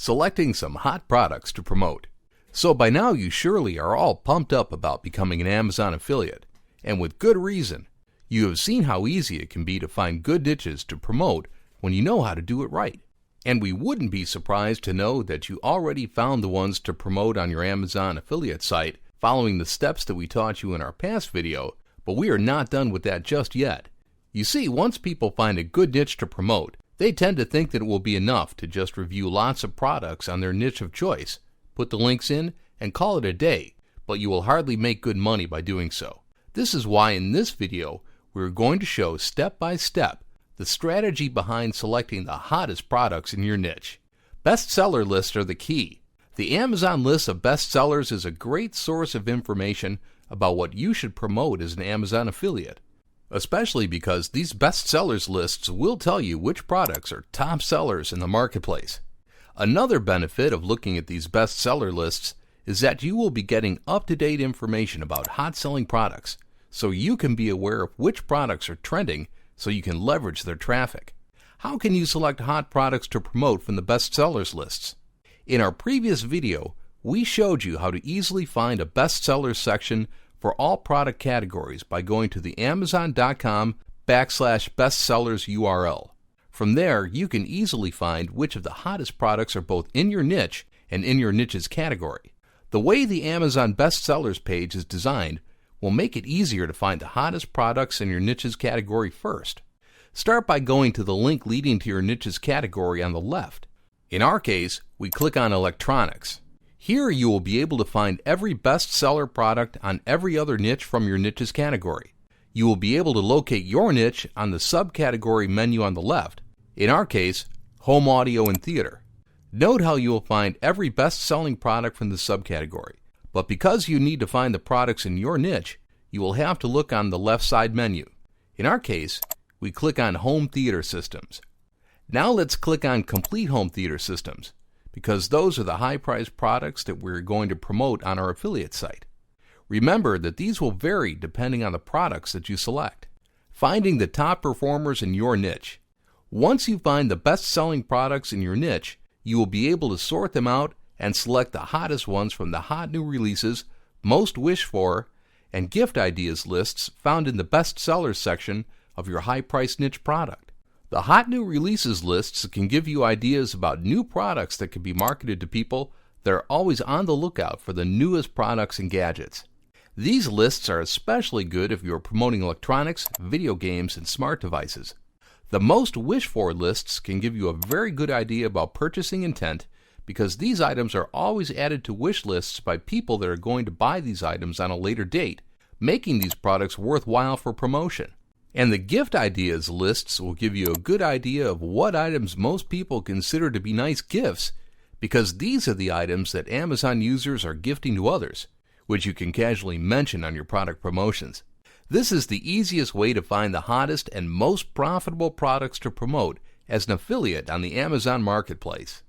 selecting some hot products to promote. So by now you surely are all pumped up about becoming an Amazon affiliate, and with good reason. You have seen how easy it can be to find good niches to promote when you know how to do it right. And we wouldn't be surprised to know that you already found the ones to promote on your Amazon affiliate site following the steps that we taught you in our past video, but we are not done with that just yet. You see, once people find a good niche to promote, they tend to think that it will be enough to just review lots of products on their niche of choice, put the links in, and call it a day, but you will hardly make good money by doing so. This is why in this video, we're going to show step by step the strategy behind selecting the hottest products in your niche. Bestseller lists are the key. The Amazon list of bestsellers is a great source of information about what you should promote as an Amazon affiliate, especially because these bestsellers lists will tell you which products are top sellers in the marketplace. Another benefit of looking at these bestseller lists is that you will be getting up-to-date information about hot-selling products, so you can be aware of which products are trending so you can leverage their traffic. How can you select hot products to promote from the bestsellers lists? In our previous video, we showed you how to easily find a bestsellers section for all product categories by going to the Amazon.com/bestsellers URL. From there, you can easily find which of the hottest products are both in your niche and in your niche's category. The way the Amazon bestsellers page is designed will make it easier to find the hottest products in your niche's category first. Start by going to the link leading to your niche's category on the left. In our case, we click on electronics. Here you will be able to find every bestseller product on every other niche from your niche's category. You will be able to locate your niche on the subcategory menu on the left. In our case, home audio and theater. Note how you will find every best-selling product from the subcategory. But because you need to find the products in your niche, you will have to look on the left side menu. In our case, we click on Home Theater Systems. Now let's click on Complete Home Theater Systems, because those are the high-priced products that we're going to promote on our affiliate site. Remember that these will vary depending on the products that you select. Finding the top performers in your niche. Once you find the best-selling products in your niche, you will be able to sort them out and select the hottest ones from the hot new releases, most wished for, and gift ideas lists found in the bestsellers section of your high-priced niche product. The hot new releases lists can give you ideas about new products that can be marketed to people that are always on the lookout for the newest products and gadgets. These lists are especially good if you are promoting electronics, video games, and smart devices. The most wished for lists can give you a very good idea about purchasing intent, because these items are always added to wish lists by people that are going to buy these items on a later date, making these products worthwhile for promotion. And the gift ideas lists will give you a good idea of what items most people consider to be nice gifts, because these are the items that Amazon users are gifting to others, which you can casually mention on your product promotions. This is the easiest way to find the hottest and most profitable products to promote as an affiliate on the Amazon marketplace.